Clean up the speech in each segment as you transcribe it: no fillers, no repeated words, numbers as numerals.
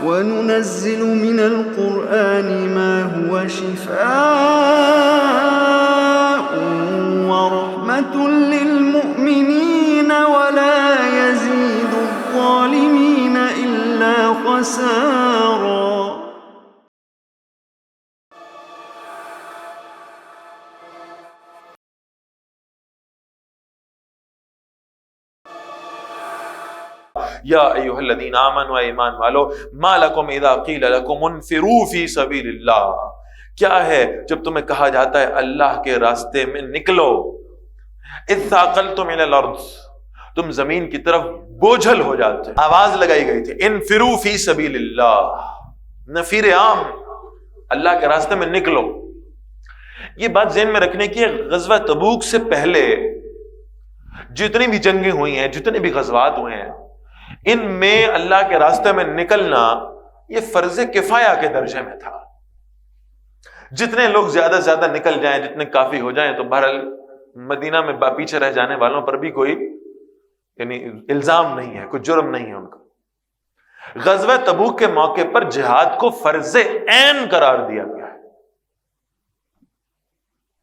وَنُنَزِّلُ مِنَ الْقُرْآنِ مَا هُوَ شِفَاءٌ وَرَحْمَةٌ لِّلْمُؤْمِنِينَ وَلَا يَزِيدُ الظَّالِمِينَ إِلَّا خَسَارًا. یا ایھا الذین آمنوا ایمان والو ما لکم اذا قیل لکم انفروا فی سبیل اللہ، کیا ہے جب تمہیں کہا جاتا ہے اللہ کے راستے میں نکلو، اذ ثاقلتم الی الارض، تم زمین کی طرف بوجھل ہو جاتے، آواز لگائی گئی تھی انفروا فی سبیل اللہ، نفیر عام، اللہ کے راستے میں نکلو۔ یہ بات ذہن میں رکھنے کی ہے، غزوہ تبوک سے پہلے جتنی بھی جنگیں ہوئی ہیں، جتنے بھی غزوات ہوئے ہیں، ان میں اللہ کے راستے میں نکلنا یہ فرض کفایہ کے درجے میں تھا۔ جتنے لوگ زیادہ سے زیادہ نکل جائیں، جتنے کافی ہو جائیں، تو بہرحال مدینہ میں پیچھے رہ جانے والوں پر بھی کوئی یعنی الزام نہیں ہے، کوئی جرم نہیں ہے ان کا۔ غزوہ تبوک کے موقع پر جہاد کو فرض عین قرار دیا گیا ہے،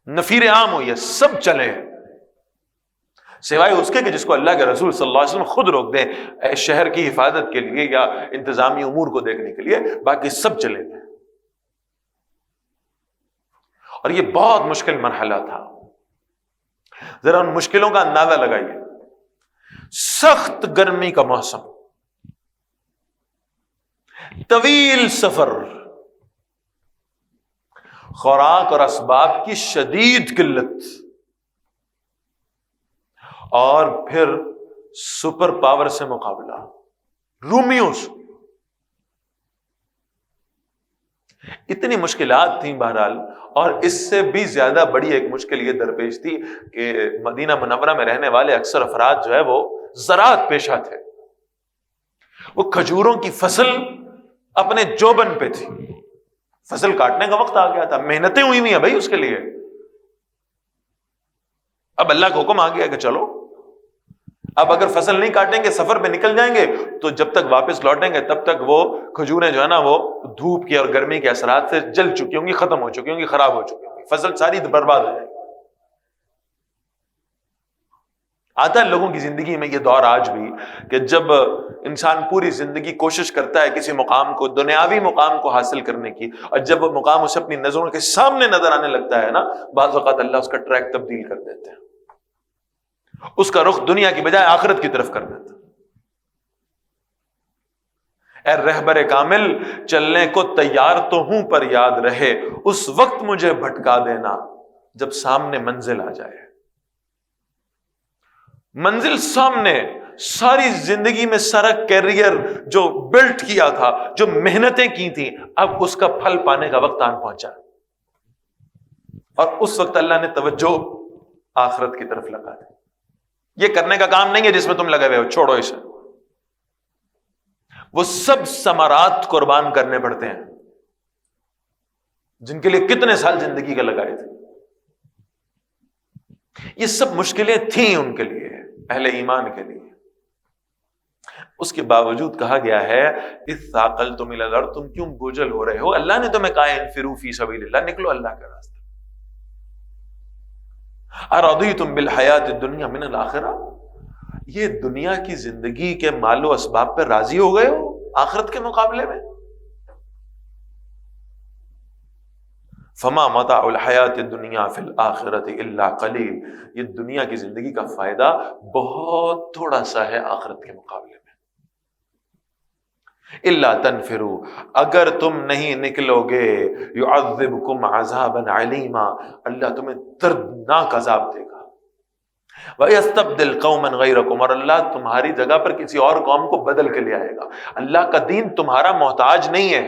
نفیر عام ہوئی ہے، سب چلے، سوائے اس کے کہ جس کو اللہ کے رسول صلی اللہ علیہ وسلم خود روک دیں شہر کی حفاظت کے لیے یا انتظامی امور کو دیکھنے کے لیے، باقی سب چلے گئے۔ اور یہ بہت مشکل مرحلہ تھا، ذرا ان مشکلوں کا اندازہ لگائیے۔ سخت گرمی کا موسم، طویل سفر، خوراک اور اسباب کی شدید قلت، اور پھر سپر پاور سے مقابلہ، رومیوں سے۔ اتنی مشکلات تھیں بہرحال، اور اس سے بھی زیادہ بڑی ایک مشکل یہ درپیش تھی کہ مدینہ منورہ میں رہنے والے اکثر افراد جو ہے وہ زراعت پیشہ تھے، وہ کھجوروں کی فصل اپنے جوبن پہ تھی، فصل کاٹنے کا وقت آ گیا تھا، محنتیں ہوئی ہوئی ہیں بھائی اس کے لیے، اب اللہ کا حکم آ گیا کہ چلو، اب اگر فصل نہیں کاٹیں گے، سفر پہ نکل جائیں گے، تو جب تک واپس لوٹیں گے تب تک وہ کھجوریں جو ہے نا وہ دھوپ کے اور گرمی کے اثرات سے جل چکی ہوں گی، ختم ہو چکی ہوں گی، خراب ہو چکی ہوں گی، فصل ساری برباد ہو جائے گی۔ آتا ہے لوگوں کی زندگی میں یہ دور آج بھی کہ جب انسان پوری زندگی کوشش کرتا ہے کسی مقام کو، دنیاوی مقام کو حاصل کرنے کی، اور جب وہ مقام اسے اپنی نظروں کے سامنے نظر آنے لگتا ہے نا، بعض اوقات اللہ اس کا ٹریک تبدیل کر دیتے ہیں، اس کا رخ دنیا کی بجائے آخرت کی طرف کر دیتا۔ اے رہبر کامل، چلنے کو تیار تو ہوں پر یاد رہے، اس وقت مجھے بھٹکا دینا جب سامنے منزل آ جائے۔ منزل سامنے، ساری زندگی میں سارا کیریئر جو بلٹ کیا تھا، جو محنتیں کی تھیں، اب اس کا پھل پانے کا وقت آن پہنچا، اور اس وقت اللہ نے توجہ آخرت کی طرف لگا دی۔ یہ کرنے کا کام نہیں ہے جس میں تم لگے ہوئے ہو، چھوڑو اسے، وہ سب ثمرات قربان کرنے پڑتے ہیں جن کے لیے کتنے سال زندگی کا لگائے تھے۔ یہ سب مشکلیں تھیں ان کے لیے، اہل ایمان کے لیے، اس کے باوجود کہا گیا ہے اذ ثاقلتم الی الارض، تم کیوں بوجھل ہو رہے ہو؟ اللہ نے تمہیں کہا انفروا فی سبیل اللہ، نکلو اللہ کے راستے۔ ارضیتم بالحیات الدنیا من الآخرہ، یہ دنیا کی زندگی کے مال و اسباب پر راضی ہو گئے ہو آخرت کے مقابلے میں؟ فما متاع الحیات الدنیا فی الآخرۃ الا قلیل، یہ دنیا کی زندگی کا فائدہ بہت تھوڑا سا ہے آخرت کے مقابلے میں۔ الا تنفروا، اگر تم نہیں نکلو گے، يعذبکم عذابا علیما، اللہ تمہیں دردناک عذاب دے گا، وَيَسْتَبْدِلْ قَوْمًا غَيْرَكُمْ، اور اللہ تمہاری جگہ پر کسی اور قوم کو بدل کے لے آئے گا۔ اللہ کا دین تمہارا محتاج نہیں ہے،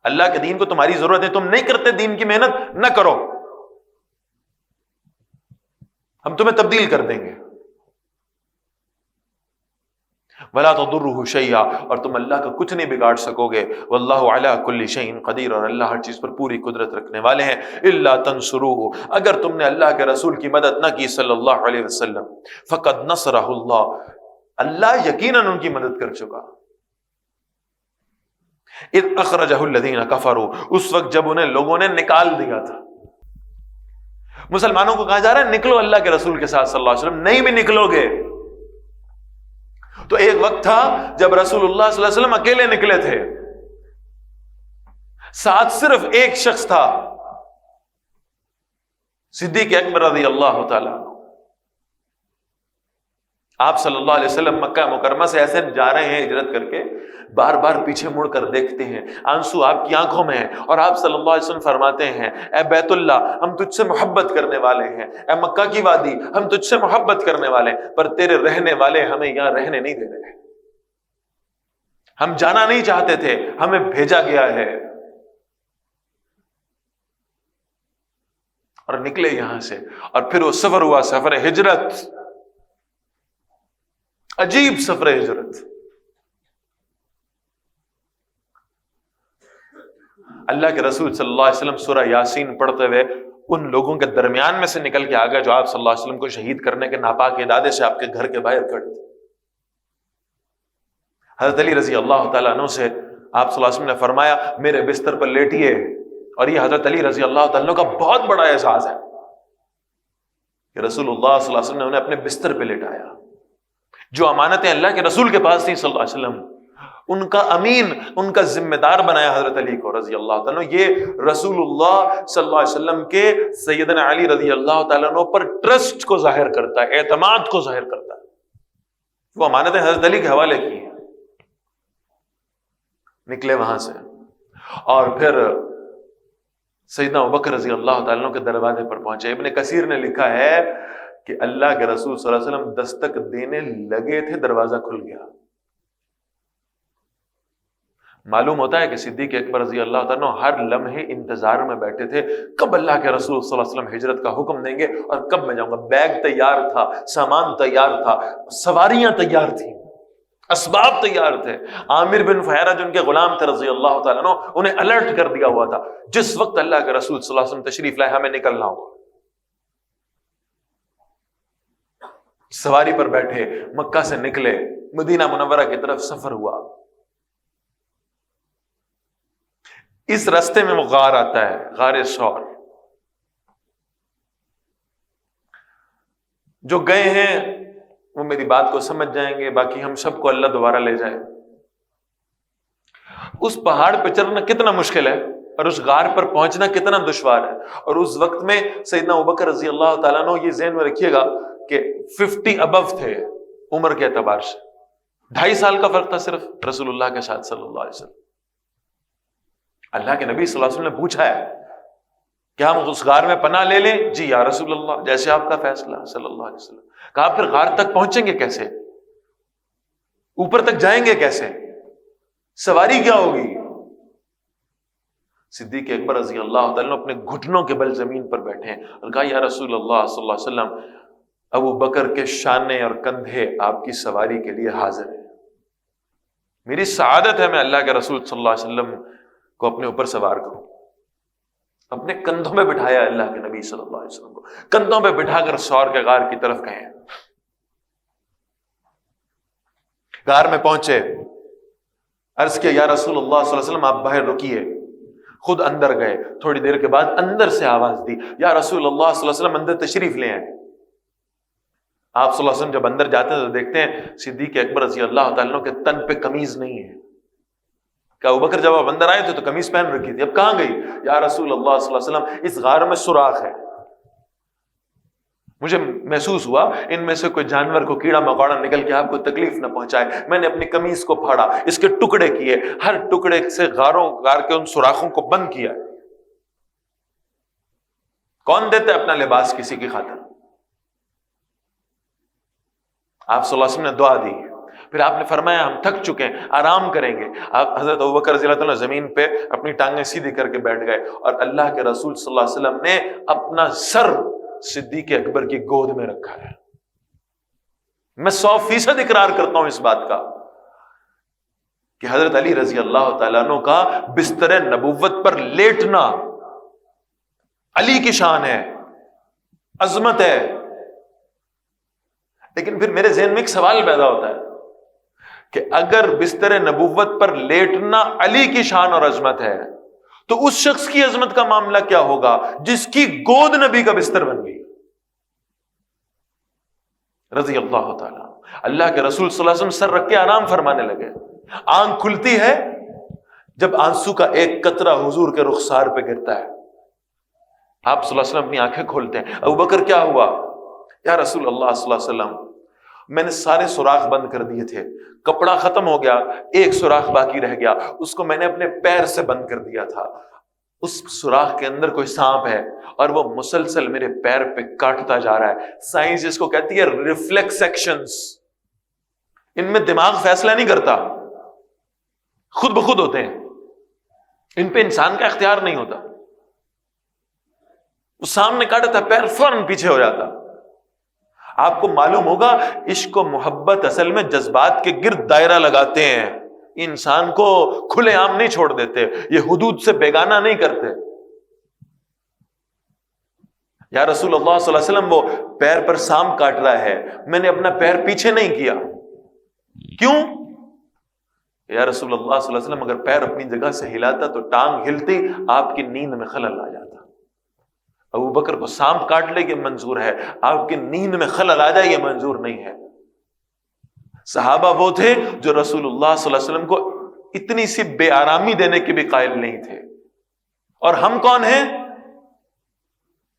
اللہ کے دین کو تمہاری ضرورت ہے، تم نہیں کرتے دین کی محنت، نہ کرو، ہم تمہیں تبدیل کر دیں گے۔ وَلَا تَضُرُّهُ شَيْئًا، اور تم اللہ کا کچھ نہیں بگاڑ سکو گے۔ وَاللَّهُ عَلَى كُلِّ شَيْءٍ قَدِيرٌ، اور اللہ ہر چیز پر پوری قدرت رکھنے والے ہیں۔ إِلَّا تَنْصُرُوهُ، اگر تم نے اللہ کے رسول کی مدد نہ کی صلی اللہ علیہ وسلم، فَقَدْ نَصَرَهُ اللَّهُ، اللہ یقیناً ان کی مدد کر چکا۔ اذ اخرجہ الذین کفروا، اس وقت جب انہیں لوگوں نے نکال دیا تھا. مسلمانوں کو کہا جا رہا ہے نکلو اللہ کے رسول کے ساتھ صلی اللہ علیہ وسلم، نہیں بھی نکلو گے. تو ایک وقت تھا جب رسول اللہ صلی اللہ علیہ وسلم اکیلے نکلے تھے، ساتھ صرف ایک شخص تھا، صدیق اکبر رضی اللہ تعالی عنہ. آپ صلی اللہ علیہ وسلم مکہ مکرمہ سے ایسے جا رہے ہیں ہجرت کر کے، بار بار پیچھے مڑ کر دیکھتے ہیں، آنسو آپ کی آنکھوں میں ہیں، اور آپ صلی اللہ علیہ وسلم فرماتے ہیں اے بیت اللہ ہم تجھ سے محبت کرنے والے ہیں، اے مکہ کی وادی ہم تجھ سے محبت کرنے والے ہیں، پر تیرے رہنے والے ہمیں یہاں رہنے نہیں دے رہے، ہم جانا نہیں چاہتے تھے، ہمیں بھیجا گیا ہے. اور نکلے یہاں سے، اور پھر وہ سفر ہوا، سفر ہجرت، عجیب سفر ہجرت. اللہ کے رسول صلی اللہ علیہ وسلم سورہ یاسین پڑھتے ہوئے ان لوگوں کے درمیان میں سے نکل کے آ گئے جو آپ صلی اللہ علیہ وسلم کو شہید کرنے کے ناپاک ارادے سے آپ کے گھر کے باہر کھڑے تھے. حضرت علی رضی اللہ تعالیٰ عنہ سے آپ صلی اللہ علیہ وسلم نے فرمایا میرے بستر پر لیٹیے، اور یہ حضرت علی رضی اللہ تعالیٰ عنہ کا بہت بڑا احساس ہے کہ رسول اللہ صلی اللہ علیہ وسلم نے انہیں اپنے بستر پہ لٹایا. جو امانتیں اللہ کے رسول کے پاس تھیں صلی اللہ علیہ وسلم، ان کا امین، ان کا ذمہ دار بنایا حضرت علی کو رضی اللہ تعالیٰ عنہ. یہ رسول اللہ صلی اللہ علیہ وسلم کے سیدنا علی رضی اللہ تعالیٰ عنہ پر ٹرسٹ کو ظاہر کرتا ہے، اعتماد کو ظاہر کرتا ہے. وہ امانتیں حضرت علی کے حوالے کی ہیں. نکلے وہاں سے اور پھر سیدنا ابوبکر رضی اللہ تعالیٰ عنہ کے دروازے پر پہنچے. ابن کثیر نے لکھا ہے کہ اللہ کے رسول صلی اللہ علیہ وسلم دستک دینے لگے تھے، دروازہ کھل گیا. معلوم ہوتا ہے کہ صدیق اکبر رضی اللہ تعالیٰ عنہ ہر لمحے انتظار میں بیٹھے تھے کب اللہ کے رسول صلی اللہ علیہ وسلم ہجرت کا حکم دیں گے اور کب میں جاؤں گا. بیگ تیار تھا، سامان تیار تھا، سواریاں تیار تھیں، اسباب تیار تھے. عامر بن فہرہ جو ان کے غلام تھے رضی اللہ تعالیٰ عنہ، انہیں الرٹ کر دیا ہوا تھا جس وقت اللہ کے رسول صلی اللہ علیہ وسلم تشریف لائے ہمیں نکلنا ہوگا. سواری پر بیٹھے مکہ سے نکلے، مدینہ منورہ کی طرف سفر ہوا. اس راستے میں وہ غار آتا ہے، غار ثور. جو گئے ہیں وہ میری بات کو سمجھ جائیں گے، باقی ہم سب کو اللہ دوبارہ لے جائے. اس پہاڑ پہ چڑھنا کتنا مشکل ہے اور اس غار پر پہنچنا کتنا دشوار ہے. اور اس وقت میں سیدنا ابوبکر رضی اللہ تعالیٰ عنہ، یہ ذہن میں رکھیے گا کہ 50 ابو تھے عمر کے اعتبار سے، 2.5 سال کا فرق تھا صرف رسول اللہ کے ساتھ صلی اللہ علیہ وسلم. اللہ کے نبی صلی اللہ علیہ وسلم نے پوچھا ہے کہ ہم اس غار میں پناہ لے لیں؟ جی یا رسول اللہ، جیسے آپ کا فیصلہ صلی اللہ علیہ وسلم. کہا پھر غار تک پہنچیں گے کیسے؟ اوپر تک جائیں گے کیسے؟ سواری کیا ہوگی؟ صدیق اکبر رضی اللہ تعالیٰ اپنے گھٹنوں کے بل زمین پر بیٹھے ہیں اور کہا یا رسول اللہ صلی اللہ علیہ وسلم، ابو بکر کے شانے اور کندھے آپ کی سواری کے لیے حاضر ہیں. میری سعادت ہے میں اللہ کے رسول صلی اللہ علیہ وسلم کو اپنے اوپر سوار کروں. اپنے کندھوں میں بٹھایا اللہ کے نبی صلی اللہ علیہ وسلم کو، کندھوں پہ بٹھا کر ثور کے غار کی طرف گئے. غار میں پہنچے، عرض کیا یا رسول اللہ صلی اللہ علیہ وسلم آپ باہر رکیے. خود اندر گئے. تھوڑی دیر کے بعد اندر سے آواز دی یا رسول اللہ صلی اللہ علیہ وسلم اندر تشریف لے آئے. آپ صلی اللہ علیہ وسلم جب اندر جاتے ہیں تو دیکھتے ہیں صدیق اکبر رضی اللہ تعالیٰ کے تن پہ قمیض نہیں ہے. کہ ابوبکر جب آپ اندر آئے تھے تو قمیض پہن رکھی تھی، اب کہاں گئی؟ یا رسول اللہ صلی اللہ علیہ وسلم اس غار میں سوراخ ہے، مجھے محسوس ہوا ان میں سے کوئی جانور کو کیڑا مکوڑا نکل کے آپ کو تکلیف نہ پہنچائے. میں نے اپنی قمیض کو پھاڑا، اس کے ٹکڑے کیے، ہر ٹکڑے سے غار کے ان سوراخوں کو بند کیا. کون دیتا ہے اپنا لباس کسی کی خاطر؟ آپ صلی اللہ علیہ وسلم نے دعا دی. پھر آپ نے فرمایا ہم تھک چکے ہیں، آرام کریں گے. آپ حضرت ابوبکر رضی اللہ عنہ زمین پہ اپنی ٹانگیں سیدھی کر کے بیٹھ گئے اور اللہ کے رسول صلی اللہ علیہ وسلم نے اپنا سر صدیق اکبر کی گود میں رکھا ہے. میں 100% اقرار کرتا ہوں اس بات کا کہ حضرت علی رضی اللہ تعالیٰ عنہ کا بستر نبوت پر لیٹنا علی کی شان ہے، عظمت ہے. لیکن پھر میرے ذہن میں ایک سوال پیدا ہوتا ہے کہ اگر بستر نبوت پر لیٹنا علی کی شان اور عظمت ہے تو اس شخص کی عظمت کا معاملہ کیا ہوگا جس کی گود نبی کا بستر بن گئی رضی اللہ تعالی. اللہ کے رسول صلی اللہ علیہ وسلم سر رکھ کے آرام فرمانے لگے. آنکھ کھلتی ہے جب آنسو کا ایک قطرہ حضور کے رخسار پہ گرتا ہے. آپ صلی اللہ علیہ وسلم اپنی آنکھیں کھولتے ہیں. ابو بکر کیا ہوا؟ یا رسول اللہ صلی اللہ علیہ وسلم میں نے سارے سوراخ بند کر دیے تھے, کپڑا ختم ہو گیا, ایک سوراخ باقی رہ گیا, اس کو میں نے اپنے پیر سے بند کر دیا تھا, اس سوراخ کے اندر کوئی سانپ ہے اور وہ مسلسل میرے پیر پہ کاٹتا جا رہا ہے. سائنس جس کو کہتی ہے ریفلیکس ایکشنز, ان میں دماغ فیصلہ نہیں کرتا, خود بخود ہوتے ہیں, ان پہ انسان کا اختیار نہیں ہوتا. وہ سامنے کاٹا تھا, پیر فوراً پیچھے ہو جاتا. آپ کو معلوم ہوگا عشق و محبت اصل میں جذبات کے گرد دائرہ لگاتے ہیں, انسان کو کھلے عام نہیں چھوڑ دیتے, یہ حدود سے بیگانہ نہیں کرتے. یا رسول اللہ صلی اللہ علیہ وسلم وہ پیر پر سانپ کاٹ رہا ہے, میں نے اپنا پیر پیچھے نہیں کیا. کیوں؟ یا رسول اللہ صلی اللہ علیہ وسلم اگر پیر اپنی جگہ سے ہلاتا تو ٹانگ ہلتی, آپ کی نیند میں خلل آ جاتا. ابو بکر کو سانپ کاٹ لے یہ منظور ہے, آپ کی نیند میں خلل آ جائے یہ منظور نہیں ہے. صحابہ وہ تھے جو رسول اللہ صلی اللہ علیہ وسلم کو اتنی سی بے آرامی دینے کے بھی قائل نہیں تھے. اور ہم کون ہیں؟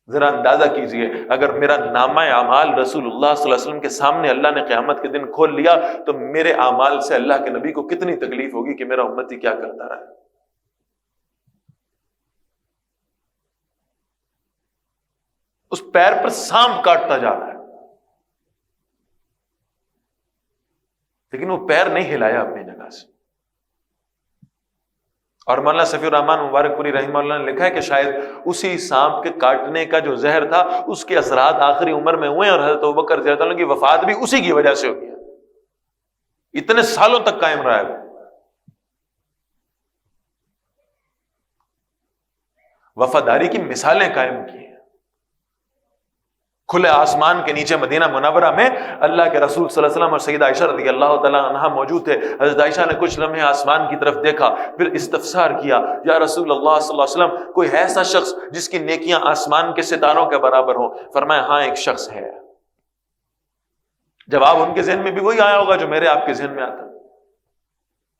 ذرا اندازہ کیجئے, اگر میرا نامہ اعمال رسول اللہ صلی اللہ علیہ وسلم کے سامنے اللہ نے قیامت کے دن کھول لیا تو میرے اعمال سے اللہ کے نبی کو کتنی تکلیف ہوگی کہ میرا امتی کیا کرتا رہا ہے. اس پیر پر سانپ کاٹتا جا رہا ہے, لیکن وہ پیر نہیں ہلایا اپنی جگہ سے. اور مولانا صفی الرحمان مبارک پوری رحمہ اللہ نے لکھا ہے کہ شاید اسی سانپ کے کاٹنے کا جو زہر تھا اس کے اثرات آخری عمر میں ہوئے, اور حضرت ابوبکر رضی اللہ عنہ کی وفات بھی اسی کی وجہ سے ہوئی ہے. اتنے سالوں تک قائم رہا ہے. وفاداری کی مثالیں قائم کی ہیں. کھلے آسمان کے نیچے مدینہ منورہ میں اللہ کے رسول صلی اللہ علیہ وسلم اور سیدہ عائشہ رضی اللہ تعالیٰ عنہا موجود تھے. حضرت عائشہ نے کچھ لمحے آسمان کی طرف دیکھا, پھر استفسار کیا, یا رسول اللہ صلی اللہ علیہ وسلم کوئی ایسا شخص جس کی نیکیاں آسمان کے ستاروں کے برابر ہوں؟ فرمایا ہاں ایک شخص ہے. جواب ان کے ذہن میں بھی وہی آیا ہوگا جو میرے آپ کے ذہن میں آتا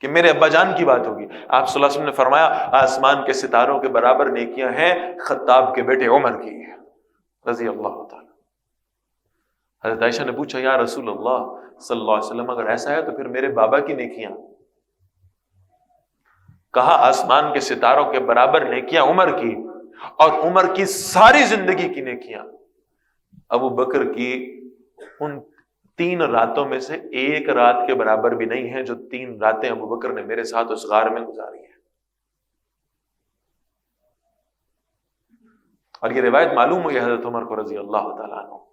کہ میرے ابا جان کی بات ہوگی. آپ صلی اللہ علیہ وسلم نے فرمایا آسمان کے ستاروں کے برابر نیکیاں ہیں خطاب کے بیٹے عمر کی رضی اللہ تعالیٰ. حضرت عائشہ نے پوچھا یا رسول اللہ صلی اللہ علیہ وسلم اگر ایسا ہے تو پھر میرے بابا کی نیکیاں؟ کہا آسمان کے ستاروں کے برابر نیکیاں عمر کی, اور عمر کی ساری زندگی کی نیکیاں ابو بکر کی ان 3 راتوں میں سے ایک رات کے برابر بھی نہیں ہیں جو 3 راتیں ابو بکر نے میرے ساتھ اس غار میں گزاری ہیں. اور یہ روایت معلوم ہوئی حضرت عمر کو رضی اللہ تعالیٰ عنہ.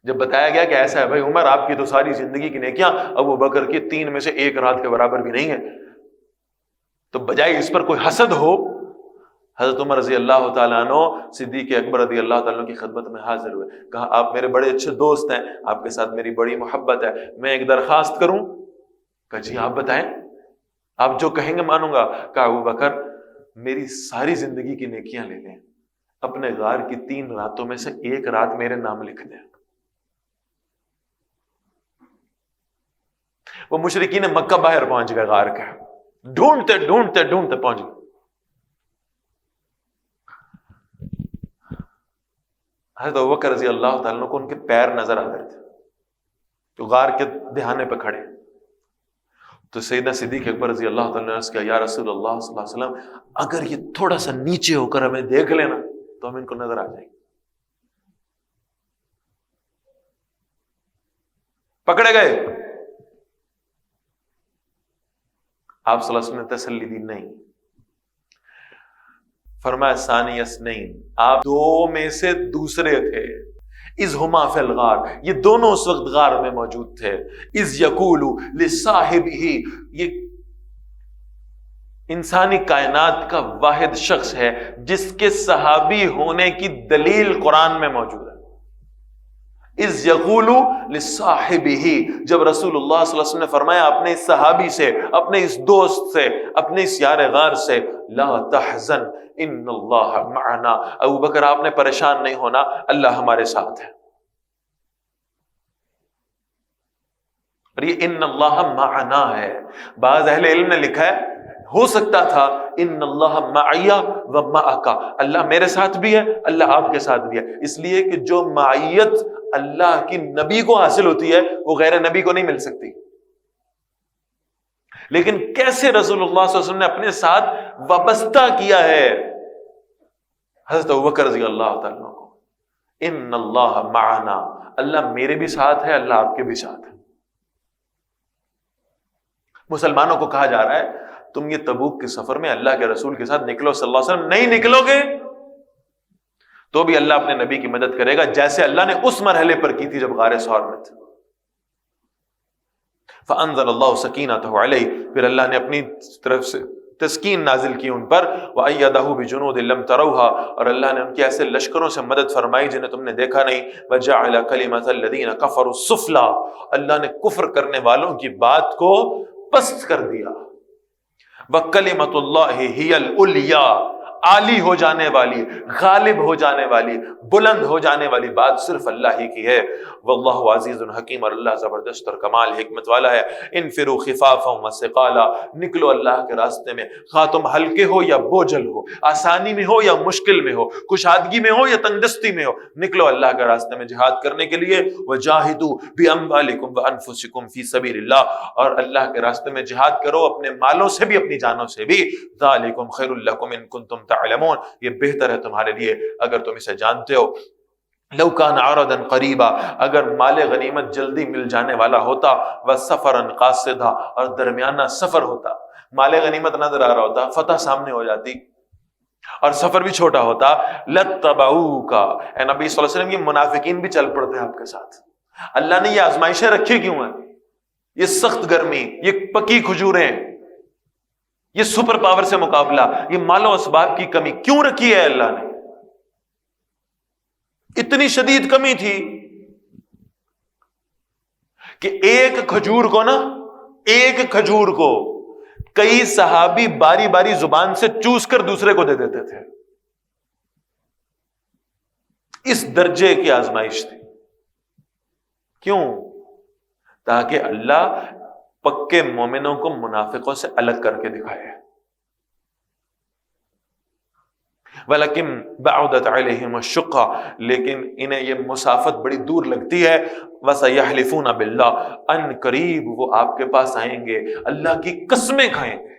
جب بتایا گیا کہ ایسا ہے بھائی عمر آپ کی تو ساری زندگی کی نیکیاں ابو بکر کی 3 میں سے ایک رات کے برابر بھی نہیں ہے, تو بجائے اس پر کوئی حسد ہو, حضرت عمر رضی اللہ تعالیٰ عنہ صدیق اکبر رضی اللہ تعالیٰ عنہ کی خدمت میں حاضر ہوئے. کہا آپ میرے بڑے اچھے دوست ہیں, آپ کے ساتھ میری بڑی محبت ہے, میں ایک درخواست کروں؟ کہا جی آپ بتائیں, آپ جو کہیں گے مانوں گا. کہا ابو بکر میری ساری زندگی کی نیکیاں لے لیں, اپنے غار کی 3 راتوں میں سے ایک رات میرے نام لکھ دیں. وہ مشرکین مکہ باہر پہنچ گئے, غار کے ڈھونڈتے ڈھونڈتے ڈھونڈتے پہنچ گئے. حضرت ابوبکر رضی اللہ تعالیٰ عنہ کو ان کے پیر نظر آ رہے تھے تو غار کے دہانے پہ کھڑے. تو سیدنا صدیق اکبر رضی اللہ تعالیٰ عنہ نے کہا یا رسول اللہ صلی اللہ علیہ وسلم اگر یہ تھوڑا سا نیچے ہو کر ہمیں دیکھ لینا تو ہم ان کو نظر آ جائیں گے. پکڑے گئے. آپ صلی اللہ علیہ وسلم نے تسلی دی نہیں. فرمایا ثانی اثنین, آپ 2 میں سے دوسرے تھے. اذ ہما فی الغار, یہ دونوں اس وقت غار میں موجود تھے. اذ یقول لصاحبہ, یہ انسانی کائنات کا واحد شخص ہے جس کے صحابی ہونے کی دلیل قرآن میں موجود ہے. اذ یقول لصاحبہ، جب رسول اللہ صلی اللہ علیہ وسلم نے فرمایا اپنے اس صحابی سے، اپنے اس دوست سے، اپنے اس یار غار سے، لا تحزن ان اللہ معنا، ابو بکر آپ نے پریشان نہیں ہونا، اللہ ہمارے ساتھ ہے۔ اور یہ ان اللہ معنا ہے، بعض اہل علم نے لکھا ہے ہو سکتا تھا ان اللہ معیا و معکا، اللہ میرے ساتھ بھی ہے، اللہ آپ کے ساتھ بھی ہے، اس لیے کہ جو معیت اللہ کی نبی کو حاصل ہوتی ہے وہ غیر نبی کو نہیں مل سکتی۔ لیکن کیسے رسول اللہ صلی اللہ علیہ وسلم نے اپنے ساتھ وابستہ کیا ہے حضرت ابوبکر رضی اللہ تعالیٰ کو، ان اللہ معنا، اللہ میرے بھی ساتھ ہے، اللہ آپ کے بھی ساتھ ہے۔ مسلمانوں کو کہا جا رہا ہے تم یہ تبوک کے سفر میں اللہ کے رسول کے ساتھ نکلو صلی اللہ علیہ وسلم، نہیں نکلو گے تو بھی اللہ اپنے نبی کی مدد کرے گا، جیسے اللہ نے اس مرحلے پر کی تھی جب غار ثور میں تھے۔ فانزل اللہ سکینتہ علیہ، پھر اللہ نے اپنی طرف سے تسکین نازل کی ان پر، وَأَيَّدَهُ بِجُنُودٍ لَمْ تَرَوْهَا، اور اللہ نے ان کے ایسے لشکروں سے مدد فرمائی جنہیں تم نے دیکھا نہیں، وَجَعَلَ كَلِمَةَ الَّذِينَ كَفَرُوا السُّفْلَىٰ، اللہ نے کفر کرنے والوں کی بات کو پست کر دیا، وَكَلِمَةُ اللَّهِ هِيَ الْعُلْيَا، عالی ہو جانے والی، غالب ہو جانے والی، بلند ہو جانے والی بات صرف اللہ ہی کی ہے، واللہ عزیز حکیم، اور اللہ زبردست اور کمال حکمت والا ہے۔ انفروا خفافا وثقالا، نکلو اللہ کے راستے میں، خواہ تم ہلکے ہو یا بوجھل ہو، آسانی میں ہو یا مشکل میں ہو، کشادگی میں ہو یا تنگدستی میں ہو، نکلو اللہ کے راستے میں جہاد کرنے کے لیے، وجاہدوا باموالکم وانفسکم فی سبیل اللہ، اور اللہ کے راستے میں جہاد کرو اپنے مالوں سے بھی اپنی جانوں سے بھی، ذالکم خیر لکم ان کنتم تعلمون، یہ بہتر ہے تمہارے لیے اگر تم اسے جانتے ہو۔ لو کان عرضا قریبا، اگر مال غنیمت جلدی مل جانے والا ہوتا، وسفرا قاصدا، اور درمیانہ سفر ہوتا، مال غنیمت نظر آ رہا ہوتا، فتح سامنے ہو جاتی اور سفر بھی چھوٹا ہوتا، لتبعوک، اے نبی صلی اللہ علیہ وسلم یہ منافقین بھی چل پڑتے ہیں آپ کے ساتھ۔ اللہ نے یہ آزمائشیں رکھی کیوں ہیں؟ یہ سخت گرمی، یہ پکی کھجوریں، یہ سپر پاور سے مقابلہ، یہ مال و اسباب کی کمی کیوں رکھی ہے اللہ نے؟ اتنی شدید کمی تھی کہ ایک کھجور کو کئی صحابی باری باری زبان سے چوس کر دوسرے کو دے دیتے تھے، اس درجے کی آزمائش تھی۔ کیوں؟ تاکہ اللہ پکے مومنوں کو منافقوں سے الگ کر کے دکھائے۔ وَلَكِنْ بَعُدَتْ عَلَيْهِمُ الشُّقَّةُ، لیکن انہیں یہ مسافت بڑی دور لگتی ہے، وَسَيَحْلِفُونَ بِاللَّهِ، ان قریب وہ آپ کے پاس آئیں گے، اللہ کی قسمیں کھائیں گے۔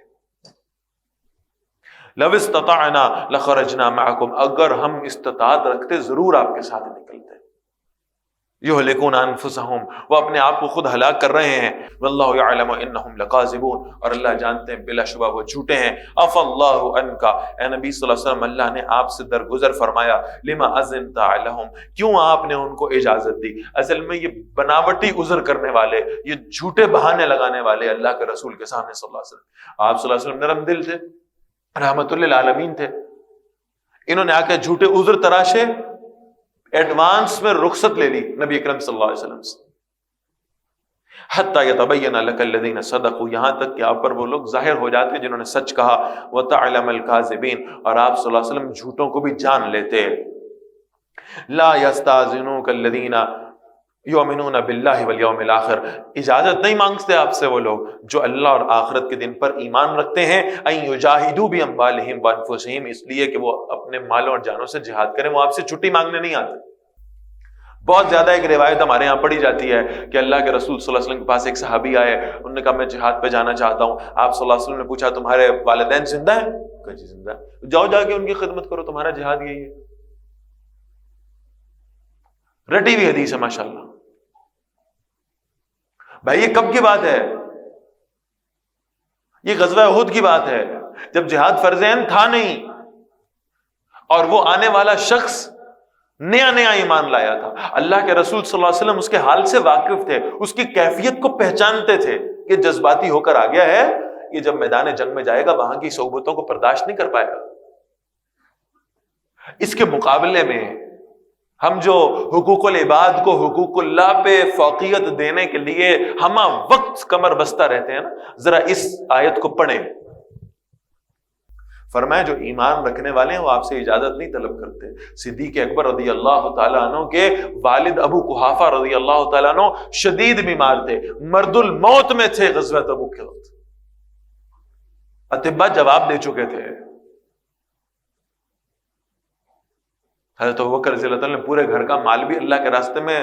لَوْ اسْتَطَعْنَا لَخَرَجْنَا مَعَكُمْ، اگر ہم استطاعت رکھتے ضرور آپ کے ساتھ نکلتے۔ یہلکون انفسہم، وہ اپنے آپ کو خود ہلاک کر رہے ہیں، واللہ یعلم انہم لکاذبون، اور اللہ جانتے ہیں بلا شبہ وہ جھوٹے ہیں۔ عفا اللہ عنکا، اے نبی صلی اللہ علیہ وسلم اللہ نے آپ سے درگزر فرمایا، لما اذنت لہم، کیوں آپ نے ان کو اجازت دی؟ اصل میں یہ بناوٹی عذر کرنے والے، یہ جھوٹے بہانے لگانے والے اللہ کے رسول کے سامنے صلی اللہ علیہ وسلم، آپ صلی اللہ علیہ وسلم نرم دل تھے، رحمت للعالمین تھے، انہوں نے آ کے جھوٹے عذر تراشے، ایڈوانس میں رخصت لے لی نبی اکرم صلی اللہ علیہ وسلم سے، حتی یتبین لک الذین صدقوا، یہاں تک کہ آپ پر وہ لوگ ظاہر ہو جاتے ہیں جنہوں نے سچ کہا، وتعلم الکاذبین، اور آپ صلی اللہ علیہ وسلم جھوٹوں کو بھی جان لیتے۔ لا یستاذنوک الذین یؤمنون باللہ والیوم الآخر، اجازت نہیں مانگتے آپ سے وہ لوگ جو اللہ اور آخرت کے دن پر ایمان رکھتے ہیں، ان یجاہدوا باموالہم وانفسہم، اس لیے کہ وہ اپنے مالوں اور جانوں سے جہاد کریں، وہ آپ سے چھٹی مانگنے نہیں آتے۔ بہت زیادہ ایک روایت ہمارے یہاں پڑھی جاتی ہے کہ اللہ کے رسول صلی اللہ علیہ وسلم کے پاس ایک صحابی آئے، انہوں نے کہا میں جہاد پہ جانا چاہتا ہوں۔ آپ صلی اللہ علیہ وسلم نے پوچھا تمہارے والدین زندہ ہیں؟ کہا جی زندہ ہیں۔ جاؤ جا کے ان کی خدمت کرو، تمہارا جہاد یہی ہے۔ رٹی ہوئی حدیث ہے ماشاءاللہ۔ بھائی یہ کب کی بات ہے؟ یہ غزوہ احد کی بات ہے، جب جہاد فرض عین تھا نہیں، اور وہ آنے والا شخص نیا نیا ایمان لایا تھا۔ اللہ کے رسول صلی اللہ علیہ وسلم اس کے حال سے واقف تھے، اس کی کیفیت کو پہچانتے تھے، یہ جذباتی ہو کر آ گیا ہے، یہ جب میدان جنگ میں جائے گا وہاں کی صحبتوں کو برداشت نہیں کر پائے گا۔ اس کے مقابلے میں ہم جو حقوق العباد کو حقوق اللہ پہ فوقیت دینے کے لیے ہمہ وقت کمر بستہ رہتے ہیں نا، ذرا اس آیت کو پڑھیں۔ فرمایا جو ایمان رکھنے والے ہیں وہ آپ سے اجازت نہیں طلب کرتے۔ صدیق اکبر رضی اللہ تعالیٰ عنہ کے والد ابو قحافہ رضی اللہ تعالیٰ عنہ شدید بیمار تھے، مرد الموت میں تھے غزوہ تبوک کے وقت، اطباء جواب دے چکے تھے۔ حضرت ابوبکر رضی اللہ تعالیٰ نے پورے گھر کا مال بھی اللہ کے راستے میں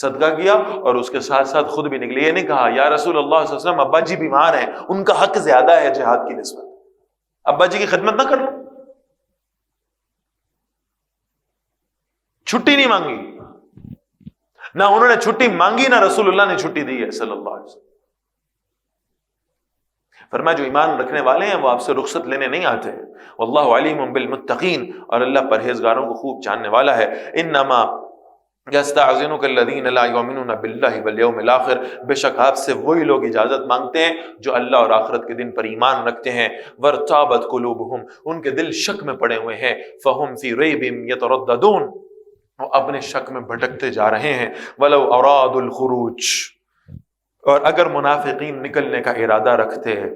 صدقہ کیا اور اس کے ساتھ ساتھ خود بھی نکلے۔ یہ نہیں کہا یا رسول اللہ صلی اللہ علیہ وسلم ابا جی بیمار ہیں، ان کا حق زیادہ ہے جہاد کی نسبت، ابا جی کی خدمت نہ کر لو۔ چھٹی نہیں مانگی، نہ انہوں نے چھٹی مانگی نہ رسول اللہ نے چھٹی دی ہے صلی اللہ علیہ وسلم۔ فرمایا جو ایمان رکھنے والے ہیں وہ آپ سے رخصت لینے نہیں آتے۔ واللہ علیم بالمتقین، اور اللہ پرہیزگاروں کو خوب جاننے والا ہے۔ انما یستعذنک الذین لا یؤمنون باللہ والیوم الاخر، بے شک آپ سے وہی لوگ اجازت مانگتے ہیں جو اللہ اور آخرت کے دن پر ایمان رکھتے ہیں۔ وارتابت قلوبہم، ان کے دل شک میں پڑے ہوئے ہیں۔ فہم فی ریب یترددون، وہ اپنے شک میں بھٹکتے جا رہے ہیں۔ ولو ارادوا الخروج، اور اگر منافقین نکلنے کا ارادہ رکھتے ہیں،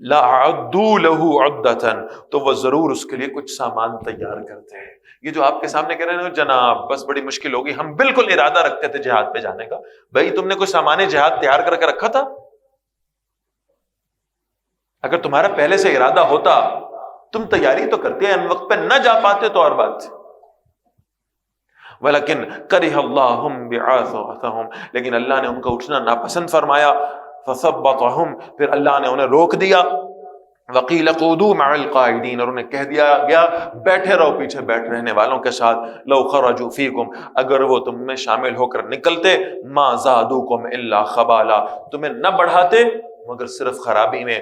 لَأَعَدُّوا لَهُ عُدَّةً، تو وہ ضرور اس کے لیے کچھ سامان تیار کرتے ہیں۔ یہ جو آپ کے سامنے کہہ رہے ہیں جناب بس بڑی مشکل ہوگی، ہم بالکل ارادہ رکھتے تھے جہاد پہ جانے کا، بھائی تم نے کوئی سامان جہاد تیار کر کے رکھا تھا؟ اگر تمہارا پہلے سے ارادہ ہوتا تم تیاری تو کرتے، ان وقت پہ نہ جا پاتے تو اور بات تھی۔ ولیکن کرہ اللہ بعاثتہم، لیکن اللہ نے ان کا اٹھنا ناپسند فرمایا۔ فثبطہم، پھر اللہ نے انہیں روک دیا۔ وقیل قعدوا مع القاعدین، اور انہیں کہہ دیا گیا بیٹھے رہو پیچھے بیٹھ رہنے والوں کے ساتھ۔ لو خرجوا فیکم، اگر وہ تم میں شامل ہو کر نکلتے، ما زادوکم الا خبالا، تمہیں نہ بڑھاتے مگر صرف خرابی میں۔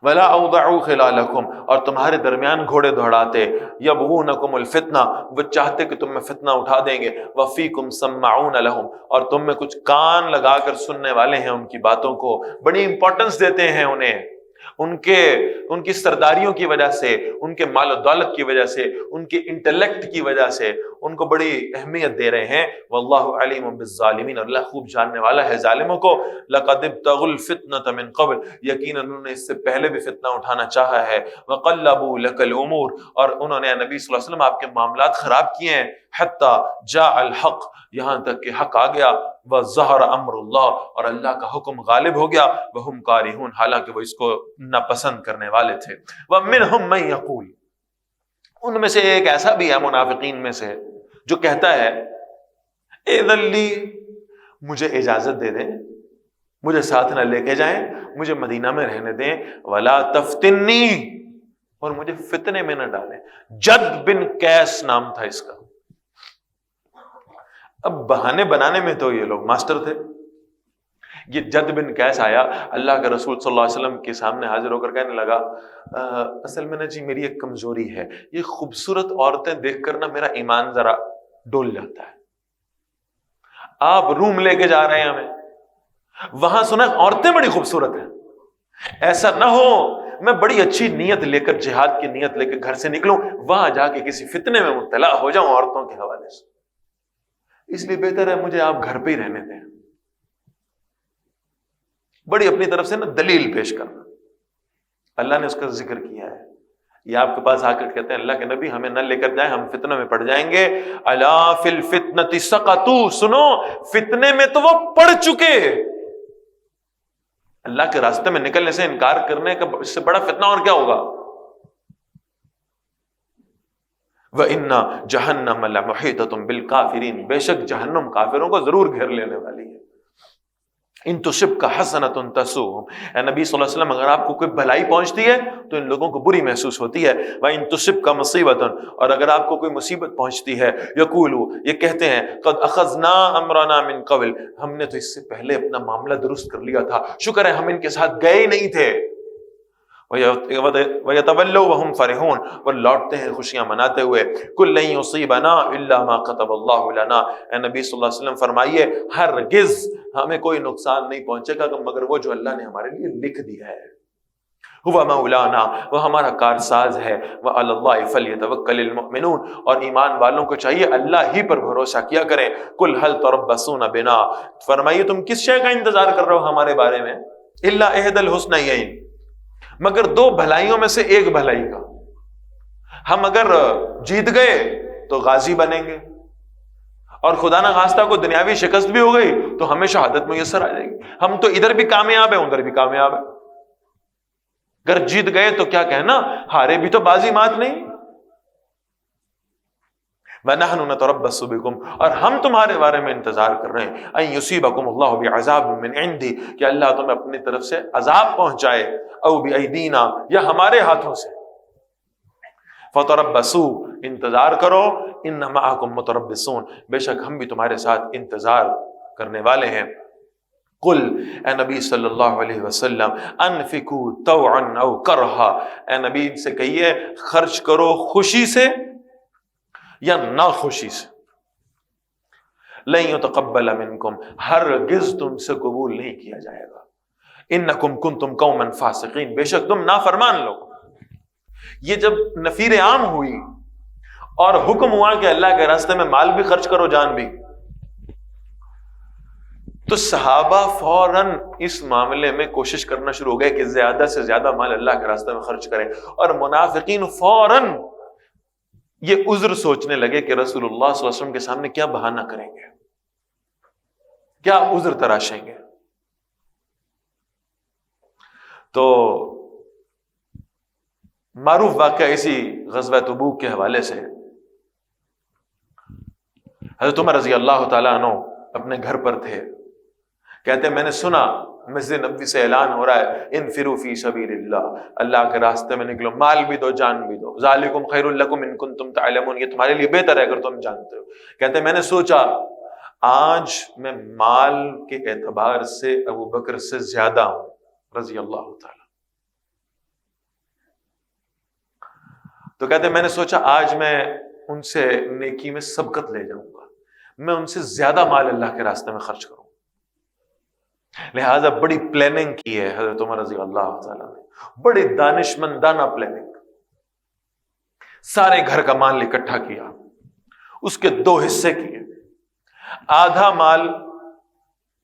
ولا اوضعوا خلالکم، اور تمہارے درمیان گھوڑے دوڑاتے۔ یبغونکم الفتنہ، وہ چاہتے کہ تم میں فتنہ اٹھا دیں گے۔ وفیکم سماعون لہم، اور تم میں کچھ کان لگا کر سننے والے ہیں ان کی باتوں کو، بڑی امپورٹنس دیتے ہیں انہیں، ان کی سرداریوں کی وجہ سے، ان کے مال و دولت کی وجہ سے، ان کے انٹلیکٹ کی وجہ سے ان کو بڑی اہمیت دے رہے ہیں۔ واللہ علیم بالظالمین، اور اللہ خوب جاننے والا ہے ظالموں کو۔ لقد ابتغوا الفتنة من قبل، یقیناً انہوں نے اس سے پہلے بھی فتنہ اٹھانا چاہا ہے۔ وقلبوا لك الامور، اور انہوں نے نبی صلی اللہ علیہ وسلم آپ کے معاملات خراب کیے ہیں۔ حتی جاء الحق، یہاں تک کہ حق آ گیا۔ وظہر امر اللہ، اور اللہ کا حکم غالب ہو گیا۔ وہم کارہون، حالانکہ وہ اس کو ناپسند کرنے والے تھے۔ ومنہم من یقول، ان میں سے ایک ایسا بھی ہے منافقین میں سے جو کہتا ہے اذن لی، مجھے اجازت دے دیں، مجھے ساتھ نہ لے کے جائیں، مجھے مدینہ میں رہنے دیں۔ ولا تفتنی، اور مجھے فتنے میں نہ ڈالیں۔ جد بن قیس نام تھا اس کا۔ اب بہانے بنانے میں تو یہ لوگ ماسٹر تھے۔ یہ جد بن قیس آیا، اللہ کے رسول صلی اللہ علیہ وسلم کے سامنے حاضر ہو کر کہنے لگا اصل میں نا جی میری ایک کمزوری ہے، یہ خوبصورت عورتیں دیکھ کر نا میرا ایمان ذرا ڈول جاتا ہے۔ آپ روم لے کے جا رہے ہیں ہمیں، وہاں سنا عورتیں بڑی خوبصورت ہیں، ایسا نہ ہو میں بڑی اچھی نیت لے کر، جہاد کی نیت لے کے گھر سے نکلوں، وہاں جا کے کسی فتنے میں مبتلا ہو جاؤں عورتوں کے حوالے سے، اس لیے بہتر ہے مجھے آپ گھر پہ ہی رہنے دیں۔ بڑی اپنی طرف سے نا دلیل پیش کرنا، اللہ نے اس کا ذکر کیا ہے۔ یہ آپ کے پاس آ کر کہتے ہیں اللہ کے نبی ہمیں نہ لے کر جائیں، ہم فتنہ میں پڑ جائیں گے۔ الا فی الفتنۃ سقطوا، سنو فتنے میں تو وہ پڑ چکے۔ اللہ کے راستے میں نکلنے سے انکار کرنے کا اس سے بڑا فتنہ اور کیا ہوگا؟ وَإِنَّ جَهَنَّمَ لَمُحِيطَةٌ بِالْكَافِرِينَ، بے شک جہنم کافروں کو ضرور گھیر لینے والی ہے۔ ان تصبک حسنۃ تسؤہم، اے نبی صلی اللہ علیہ وسلم اگر آپ کو کوئی بھلائی پہنچتی ہے تو ان لوگوں کو بری محسوس ہوتی ہے۔ وَإِن تُصِبْكَ مُصِیبَةٌ، اور اگر آپ کو کوئی مصیبت پہنچتی ہے، یقولوا، یہ کہتے ہیں قد اخذنا امرنا من قبل، ہم نے تو اس سے پہلے اپنا معاملہ درست کر لیا تھا، شکر ہے ہم ان کے ساتھ گئے نہیں تھے۔ وَيَتَوَلَّوْا وَهُمْ فَرِحُونَ، اور لوٹتے ہیں خوشیاں مناتے ہوئے۔ قُل لَّن يُصِيبَنَا إِلَّا مَا كَتَبَ اللَّهُ لَنَا، اے نبی صلی اللہ علیہ وسلم فرمائیے ہرگز ہمیں کوئی نقصان نہیں پہنچے گا مگر وہ جو اللہ نے ہمارے لیے لکھ دیا ہے۔ ہوا مولانا، وہ ہمارا کارساز ہے، وعلی اللہ فلیتوکل المؤمنون، اور ایمان والوں کو چاہیے اللہ ہی پر بھروسہ کیا کریں۔ قل هل تربصون بنا، فرمائیے تم کس شے کا انتظار کر رہے ہو ہمارے بارے میں؟ الا احد الحسنیین، مگر دو بھلائیوں میں سے ایک بھلائی کا۔ ہم اگر جیت گئے تو غازی بنیں گے، اور خدا نہ خواستہ کو دنیاوی شکست بھی ہو گئی تو ہمیں شہادت میسر آ جائے گی۔ ہم تو ادھر بھی کامیاب ہیں ادھر بھی کامیاب ہیں۔ اگر جیت گئے تو کیا کہنا، ہارے بھی تو بازی مات نہیں۔ وَنَحْنُ نَتَرَبَّصُ بِكُمْ، اور ہم تمہارے بارے میں انتظار کر رہے ہیں، أَن يُصِيبَكُمُ اللَّهُ بِعَذَابٍ مِّنْ عِنْدِهِ، کہ اللہ تمہیں اپنی طرف سے عذاب پہنچائے، أَوْ بِأَيْدِينَا، یا ہمارے ہاتھوں سے۔ فَتَرَبَّصُوا، انتظار کرو، إِنَّ مَعَكُمْ مُتَرَبِّصُونَ، بے شک ہم بھی تمہارے ساتھ انتظار کرنے والے ہیں۔ قل، اے نبی صلی اللہ علیہ وسلم، انفقوا طوعا او کرہا، اے نبی سے کہیے خرچ کرو خوشی سے یا ناخوشی سے۔ لن يتقبل منکم، ہرگز تم سے قبول نہیں کیا جائے گا۔ انکم کنتم قوما فاسقین، بے شک تم نافرمان لوگ۔ یہ جب نفیر عام ہوئی اور حکم ہوا کہ اللہ کے راستے میں مال بھی خرچ کرو جان بھی، تو صحابہ فوراً اس معاملے میں کوشش کرنا شروع ہو گئے کہ زیادہ سے زیادہ مال اللہ کے راستے میں خرچ کریں، اور منافقین فوراً یہ عذر سوچنے لگے کہ رسول اللہ صلی اللہ علیہ وسلم کے سامنے کیا بہانہ کریں گے، کیا عذر تراشیں گے۔ تو معروف واقعہ اسی غزوہ تبوک کے حوالے سے، حضرت عمر رضی اللہ تعالیٰ عنہ اپنے گھر پر تھے، کہتے ہیں میں نے سنا مسجد نبوی سے اعلان ہو رہا ہے انفروا فی سبیل اللہ، اللہ کے راستے میں نکلو، مال بھی دو جان بھی دو، ذالکم خیر لکم ان کنتم تعلمون، یہ تمہارے لیے بہتر ہے اگر تم جانتے ہو۔ کہتے ہیں میں نے سوچا آج میں مال کے اعتبار سے ابو بکر سے زیادہ ہوں رضی اللہ تعالی۔ تو کہتے ہیں میں نے سوچا آج میں ان سے نیکی میں سبقت لے جاؤں گا، میں ان سے زیادہ مال اللہ کے راستے میں خرچ کروں، لہذا بڑی پلاننگ کی ہے حضرت عمر رضی اللہ تعالیٰ نے، بڑی دانشمندانہ پلاننگ، سارے گھر کا مال اکٹھا کیا، اس کے دو حصے کیے، آدھا مال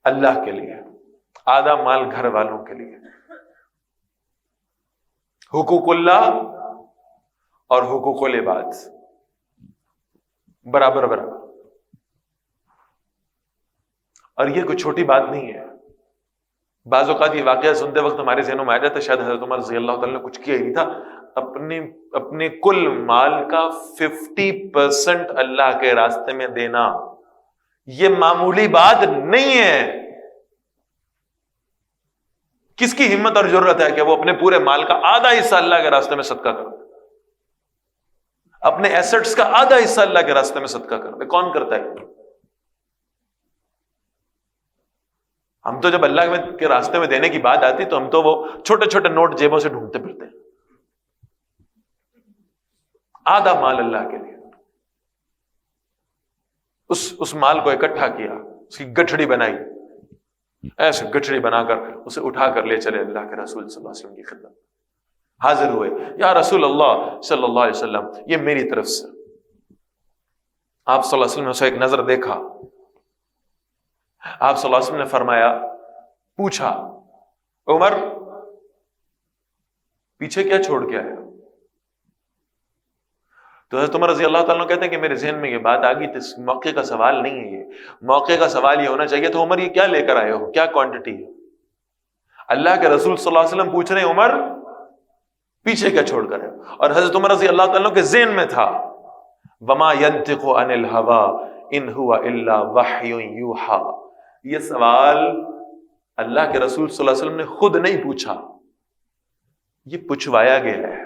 اللہ کے لیے، آدھا مال گھر والوں کے لیے، حقوق اللہ اور حقوق العباد برابر برابر۔ اور یہ کوئی چھوٹی بات نہیں ہے، بعض اوقات یہ واقعہ سنتے وقت ہمارے ذہنوں میں آ جاتا ہے شاید حضرت عمر رضی اللہ تعالیٰ نے کچھ کیا ہی نہیں تھا، اپنے کل مال کا 50% اللہ کے راستے میں دینا یہ معمولی بات نہیں ہے۔ کس کی ہمت اور ضرورت ہے کہ وہ اپنے پورے مال کا آدھا حصہ اللہ کے راستے میں صدقہ کر دے، اپنے ایسٹس کا آدھا حصہ اللہ کے راستے میں صدقہ کر دے؟ کون کرتا ہے؟ ہم تو جب اللہ کے راستے میں دینے کی بات آتی تو ہم تو وہ چھوٹے چھوٹے نوٹ جیبوں سے ڈھونڈتے پھرتے ہیں۔ آدھا مال اللہ کے لیے، اس مال کو اکٹھا کیا، اس کی گٹھڑی بنائی، ایسے گٹھڑی بنا کر اسے اٹھا کر لے چلے اللہ کے رسول صلی اللہ علیہ وسلم کی خدمت، حاضر ہوئے، یا رسول اللہ صلی اللہ علیہ وسلم یہ میری طرف سے۔ آپ صلی اللہ علیہ وسلم نے اسے ایک نظر دیکھا، آپ صلی اللہ علیہ وسلم نے فرمایا، پوچھا عمر پیچھے کیا چھوڑ کے آیا؟ تو حضرت عمر رضی اللہ تعالیٰ کہتے ہیں کہ میرے ذہن میں یہ بات آ گئی، اس موقع کا سوال نہیں ہے، یہ موقع کا سوال یہ ہونا چاہیے تو عمر یہ کیا لے کر آئے ہو، کیا کوانٹٹی ہے؟ اللہ کے رسول صلی اللہ علیہ وسلم پوچھ رہے ہیں عمر پیچھے کیا چھوڑ کر آئے؟ اور حضرت عمر رضی اللہ تعالیٰ کے ذہن میں تھا وما ينطق عن الهوى ان هو الا وحی یوحى، یہ سوال اللہ کے رسول صلی اللہ علیہ وسلم نے خود نہیں پوچھا، یہ پوچھوایا گیا ہے،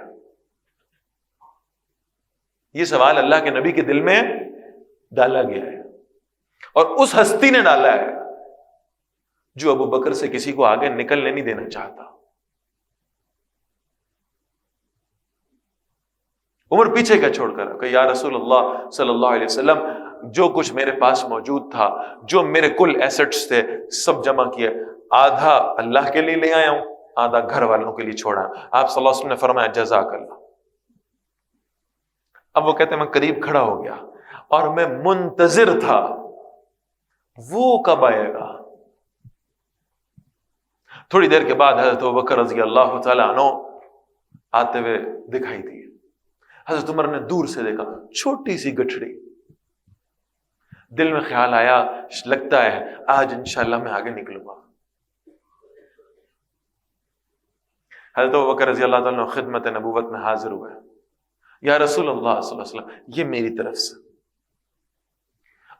یہ سوال اللہ کے نبی کے دل میں ڈالا گیا ہے، اور اس ہستی نے ڈالا ہے جو ابو بکر سے کسی کو آگے نکلنے نہیں دینا چاہتا۔ عمر پیچھے کا چھوڑ کر کہ یا رسول اللہ صلی اللہ علیہ وسلم جو کچھ میرے پاس موجود تھا، جو میرے کل ایسٹس تھے، سب جمع کیے، آدھا اللہ کے لیے لے آیا ہوں آدھا گھر والوں کے لیے چھوڑا. آپ صلی اللہ علیہ وسلم نے فرمایا جزاک اللہ. اب وہ کہتے ہیں میں قریب کھڑا ہو گیا اور میں منتظر تھا وہ کب آئے گا. تھوڑی دیر کے بعد حضرت ابوبکر رضی اللہ تعالیٰ عنہ آتے ہوئے دکھائی دیے. حضرت عمر نے دور سے دیکھا چھوٹی سی گٹھڑی. دل میں خیال آیا لگتا ہے آج انشاءاللہ میں آگے نکلوں گا. حضرت ابوبکر رضی اللہ تعالیٰ عنہ خدمت نبوت میں حاضر ہوئے. یا رسول اللہ صلی اللہ علیہ وسلم یہ میری طرف سے.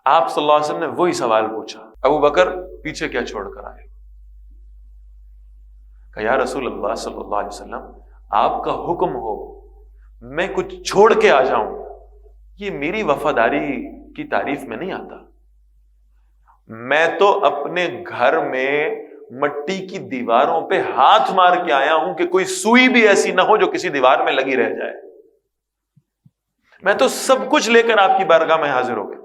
آپ صلی اللہ علیہ وسلم نے وہی سوال پوچھا ابو بکر پیچھے کیا چھوڑ کر آئے. کہ یا رسول اللہ صلی اللہ علیہ وسلم آپ کا حکم ہو میں کچھ چھوڑ کے آ جاؤں یہ میری وفاداری کی تعریف میں نہیں آتا. میں تو اپنے گھر میں مٹی کی دیواروں پہ ہاتھ مار کے آیا ہوں کہ کوئی سوئی بھی ایسی نہ ہو جو کسی دیوار میں لگی رہ جائے. میں تو سب کچھ لے کر آپ کی بارگاہ میں حاضر ہو گیا.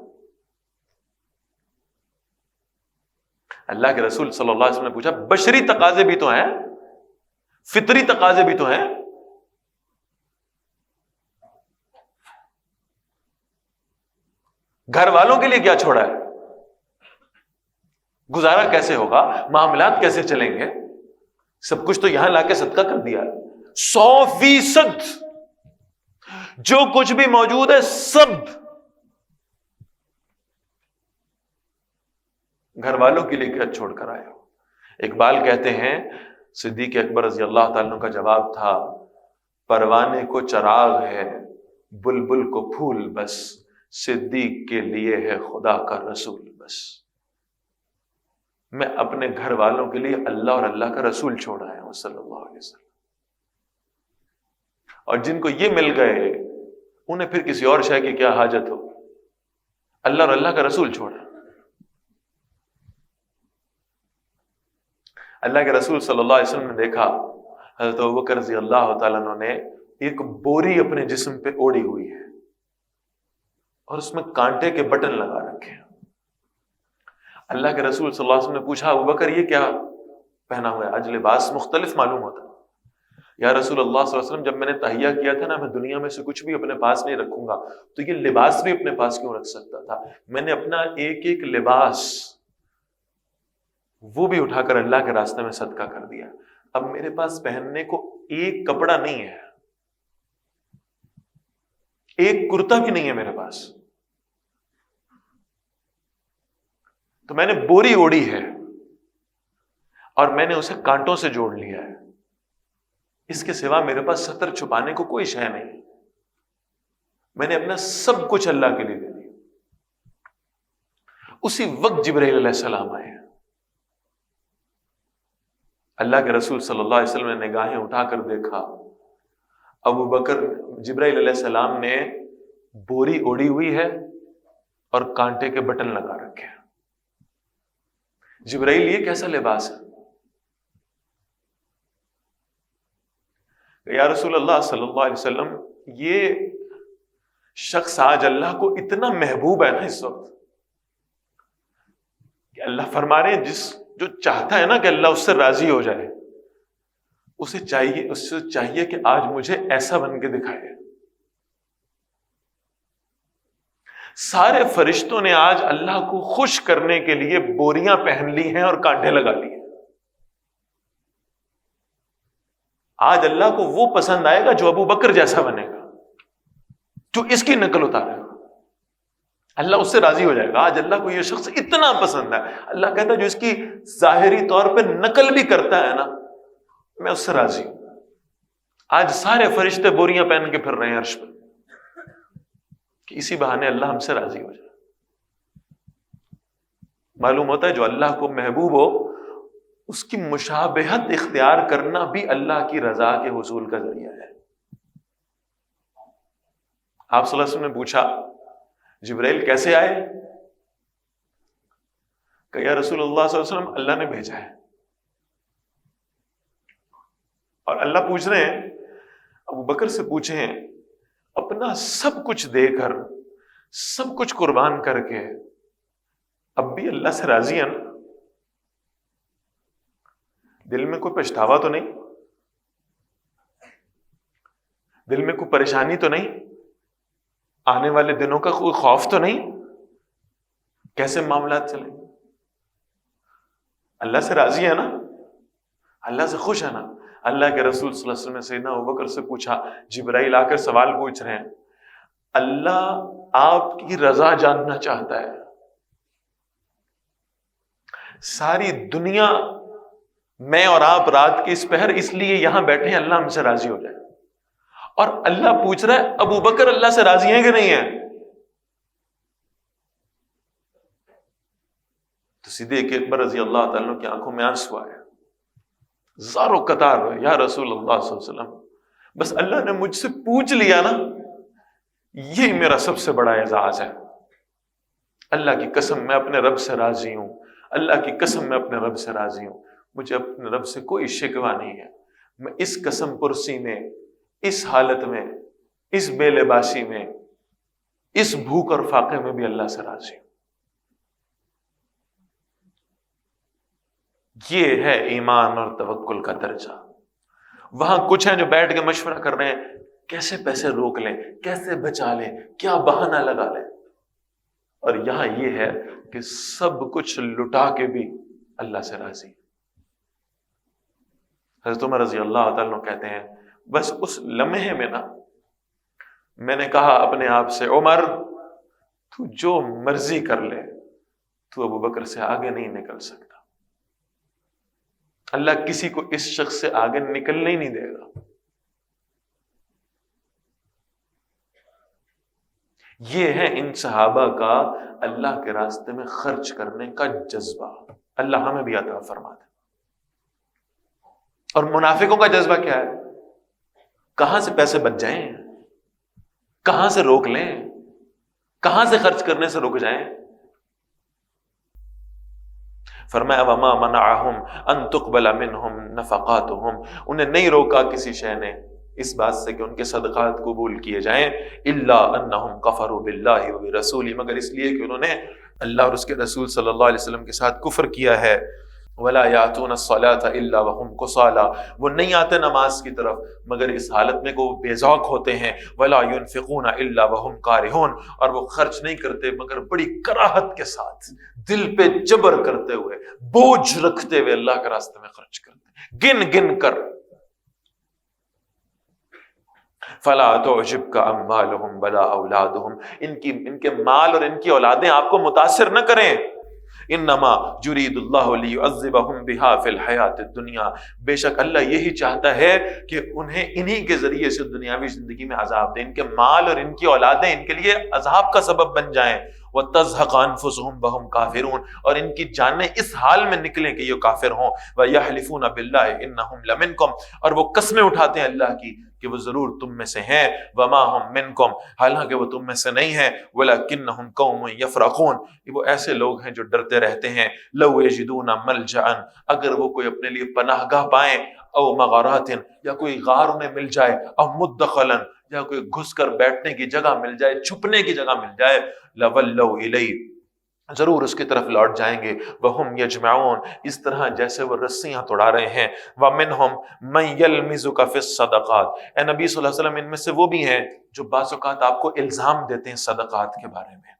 اللہ کے رسول صلی اللہ علیہ وسلم نے پوچھا بشری تقاضے بھی تو ہیں, فطری تقاضے بھی تو ہیں. گھر والوں کے لیے کیا چھوڑا ہے؟ گزارا کیسے ہوگا؟ معاملات کیسے چلیں گے؟ سب کچھ تو یہاں لا کے صدقہ کر دیا. 100% جو کچھ بھی موجود ہے سب گھر والوں کے لیے کیا چھوڑ کر آئے ہو. اقبال کہتے ہیں صدیق اکبر رضی اللہ تعالیٰ عنہ کا جواب تھا پروانے کو چراغ ہے بلبل کو پھول بس, صدیق کے لیے ہے خدا کا رسول بس. میں اپنے گھر والوں کے لیے اللہ اور اللہ کا رسول چھوڑ آیا ہوں صلی اللہ علیہ وسلم. اور جن کو یہ مل گئے انہیں پھر کسی اور شے کی کیا حاجت ہو. اللہ اور اللہ کا رسول چھوڑا. اللہ کے رسول صلی اللہ علیہ وسلم نے دیکھا حضرت ابوبکر رضی اللہ تعالیٰ عنہ نے ایک بوری اپنے جسم پہ اوڑی ہوئی ہے اور اس میں کانٹے کے بٹن لگا رکھے ہیں. اللہ کے رسول صلی اللہ علیہ وسلم نے پوچھا ابوبکر یہ کیا پہنا ہوا ہے؟ آج لباس مختلف معلوم ہوتا. یا رسول اللہ صلی اللہ علیہ وسلم جب میں نے تحیہ کیا تھا نا میں دنیا میں سے کچھ بھی اپنے پاس نہیں رکھوں گا تو یہ لباس بھی اپنے پاس کیوں رکھ سکتا تھا؟ میں نے اپنا ایک ایک لباس وہ بھی اٹھا کر اللہ کے راستے میں صدقہ کر دیا. اب میرے پاس پہننے کو ایک کپڑا نہیں ہے, ایک کرتا بھی نہیں ہے میرے پاس, تو میں نے بوری اوڑی ہے اور میں نے اسے کانٹوں سے جوڑ لیا ہے. اس کے سوا میرے پاس ستر چھپانے کو کوئی شے نہیں. میں نے اپنا سب کچھ اللہ کے لیے دے دیا. اسی وقت جبرائیل علیہ السلام آئے. اللہ کے رسول صلی اللہ علیہ وسلم نے نگاہیں اٹھا کر دیکھا ابو بکر جبرائیل علیہ السلام نے بوری اوڑی ہوئی ہے اور کانٹے کے بٹن لگا رکھے. جبرائیل یہ کیسا لباس ہے؟ یا رسول اللہ صلی اللہ علیہ وسلم یہ شخص آج اللہ کو اتنا محبوب ہے نا اس وقت کہ اللہ فرما رہے ہیں جو چاہتا ہے نا کہ اللہ اس سے راضی ہو جائے اس سے چاہیے کہ آج مجھے ایسا بن کے دکھائے. سارے فرشتوں نے آج اللہ کو خوش کرنے کے لیے بوریاں پہن لی ہیں اور کانٹے لگا لیے. آج اللہ کو وہ پسند آئے گا جو ابو بکر جیسا بنے گا, جو اس کی نقل اتارے گا. اللہ اس سے راضی ہو جائے گا. آج اللہ کو یہ شخص اتنا پسند ہے, اللہ کہتا ہے جو اس کی ظاہری طور پہ نقل بھی کرتا ہے نا میں اس سے راضی ہوں. آج سارے فرشتے بوریاں پہن کے پھر رہے ہیں عرش پر کہ اسی بہانے اللہ ہم سے راضی ہو جائے. معلوم ہوتا ہے جو اللہ کو محبوب ہو اس کی مشابہت اختیار کرنا بھی اللہ کی رضا کے حصول کا ذریعہ ہے. آپ صلی اللہ علیہ وسلم نے پوچھا جبرائیل کیسے آئے؟ کہ یا رسول اللہ صلی اللہ علیہ وسلم اللہ نے بھیجا ہے. اور اللہ پوچھ رہے ہیں ابو بکر سے پوچھیں اپنا سب کچھ دے کر سب کچھ قربان کر کے اب بھی اللہ سے راضی ہیں نا؟ دل میں کوئی پچھتاوا تو نہیں؟ دل میں کوئی پریشانی تو نہیں؟ آنے والے دنوں کا کوئی خوف تو نہیں؟ کیسے معاملات چلیں؟ اللہ سے راضی ہے نا؟ اللہ سے خوش ہے نا؟ اللہ کے رسول صلی اللہ علیہ وسلم نے سیدنا ابوبکر سے پوچھا، جبرائیل آ کر سوال پوچھ رہے ہیں، اللہ آپ کی رضا جاننا چاہتا ہے، ساری دنیا میں اور آپ رات کے اس پہر اس لیے یہاں بیٹھے ہیں اللہ ہم سے راضی ہو جائے، اور اللہ پوچھ رہا ہے ابوبکر اللہ سے راضی ہیں کہ نہیں ہیں؟ تو صدیق اکبر رضی اللہ تعالیٰ عنہ کی آنکھوں میں آنسو آئے، زارو قطار ہوئے، یا رسول اللہ صلی اللہ علیہ وسلم بس اللہ نے مجھ سے پوچھ لیا نا، یہ میرا سب سے بڑا اعزاز ہے، اللہ کی قسم میں اپنے رب سے راضی ہوں، اللہ کی قسم میں اپنے رب سے راضی ہوں، مجھے اپنے رب سے کوئی شکوہ نہیں ہے، میں اس قسم پرسی میں، اس حالت میں، اس بے لباسی میں، اس بھوک اور فاقے میں بھی اللہ سے راضی ہوں۔ یہ ہے ایمان اور توکل کا درجہ۔ وہاں کچھ ہیں جو بیٹھ کے مشورہ کر رہے ہیں کیسے پیسے روک لیں، کیسے بچا لیں، کیا بہانہ لگا لیں، اور یہاں یہ ہے کہ سب کچھ لٹا کے بھی اللہ سے راضی۔ حضرت عمر رضی اللہ تعالیٰ عنہ کہتے ہیں بس اس لمحے میں نا میں نے کہا اپنے آپ سے، عمر تو جو مرضی کر لے، تو ابوبکر سے آگے نہیں نکل سکتا، اللہ کسی کو اس شخص سے آگے نکلنے ہی نہیں دے گا۔ یہ ہے ان صحابہ کا اللہ کے راستے میں خرچ کرنے کا جذبہ، اللہ ہمیں بھی عطا فرما دے۔ اور منافقوں کا جذبہ کیا ہے؟ کہاں سے پیسے بچ جائیں، کہاں سے روک لیں، کہاں سے خرچ کرنے سے رک جائیں۔ فرمایا وما منعہم ان تقبل منہم نفقاتہم، انہیں نہیں روکا کسی شے نے اس بات سے کہ ان کے صدقات قبول کیے جائیں، الا انہم کفروا باللہ وبرسولہ، مگر اس لیے کہ انہوں نے اللہ اور اس کے رسول صلی اللہ علیہ وسلم کے ساتھ کفر کیا ہے۔ ولا یاتون الصلاۃ الا وهم کسالى، وہ نہیں آتے نماز کی طرف مگر اس حالت میں کہ وہ بے ذوق ہوتے ہیں۔ ولا ينفقون الا وهم کارہون، اور وہ خرچ نہیں کرتے مگر بڑی کراہت کے ساتھ، دل پہ جبر کرتے ہوئے، بوجھ رکھتے ہوئے اللہ کے راستے میں خرچ کرتے، گن گن کر۔ فلا تعجبک اموالهم ولا اولادهم، ان کے مال اور ان کی اولادیں آپ کو متاثر نہ کریں۔ انما یرید اللہ لیعذبہم بہا فی الحیات الدنیا، بے شک اللہ یہی چاہتا ہے کہ انہیں انہی کے ذریعے سے دنیاوی زندگی میں عذاب دیں، ان کے مال اور ان کی اولادیں ان کے لیے عذاب کا سبب بن جائیں۔ وتزهق انفسهم وهم کافرون، اور ان کی جانیں اس حال میں نکلیں کہ یہ کافر ہوں۔ ویحلفون باللہ انہم لمنکم، اور وہ قسمیں اٹھاتے ہیں اللہ کی کہ وہ ضرور تم میں سے ہیں۔ وما ہم منکم، حالانکہ وہ تم میں سے نہیں ہیں۔ ولکنہم قوم یفرقون، وہ ایسے لوگ ہیں جو ڈرتے رہتے ہیں۔ لو یجدون ملجأ، اگر وہ کوئی اپنے لیے پناہ گاہ پائیں، او مغارات، یا کوئی غار انہیں مل جائے، او مدخلا، یا کوئی گھس کر بیٹھنے کی جگہ مل جائے، چھپنے کی جگہ مل جائے، لولوا الیہ، ضرور اس کی طرف لوٹ جائیں گے۔ وہم یجمعون، اس طرح جیسے وہ رسیاں توڑا رہے ہیں۔ ومنہم من یلمزک فی الصدقات، اے نبی صلی اللہ علیہ وسلم ان میں سے وہ بھی ہیں جو بعض اوقات آپ کو الزام دیتے ہیں صدقات کے بارے میں۔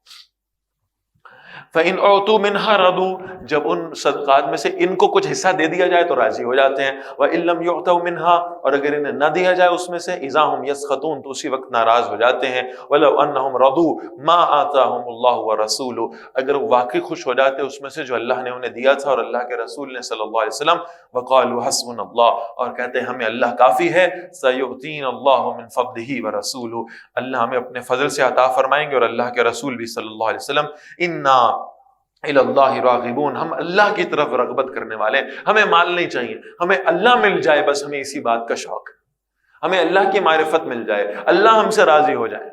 فَإِنْ أُعْطُوا مِنْهَا رَضُوا، جب ان صدقات میں سے ان کو کچھ حصہ دے دیا جائے تو راضی ہو جاتے ہیں۔ وَإِن لَمْ يُعْطَوْا مِنْهَا، اور اگر انہیں نہ دیا جائے اس میں سے، إِذَا هُمْ يَسْخَطُونَ، تو اسی وقت ناراض ہو جاتے ہیں۔ وَلَوْ أَنَّهُمْ رَضُوا مَا آتَاهُمُ اللَّهُ وَرَسُولُهُ، اگر وہ واقعی خوش ہو جاتے اس میں سے جو اللہ نے انہیں دیا تھا اور اللہ کے رسول نے صلی اللہ علیہ وسلم، وَقَالُوا حَسْبُنَا اللَّهُ، اور کہتے ہیں ہمیں اللہ کافی ہے، سَيُؤْتِينَ اللَّهُ مِنْ فَضْلِهِ وَرَسُولُهُ، اللہ ہمیں اپنے فضل سے عطا فرمائیں گے اور اللہ کے رسول بھی صلی اللہ علیہ وسلم۔ اِنَّا الی اللہ راغبون، ہم اللہ کی طرف رغبت کرنے والے ہیں، ہمیں مال نہیں چاہیے، ہمیں اللہ مل جائے، بس ہمیں اسی بات کا شوق ہے، ہمیں اللہ کی معرفت مل جائے، اللہ ہم سے راضی ہو جائے۔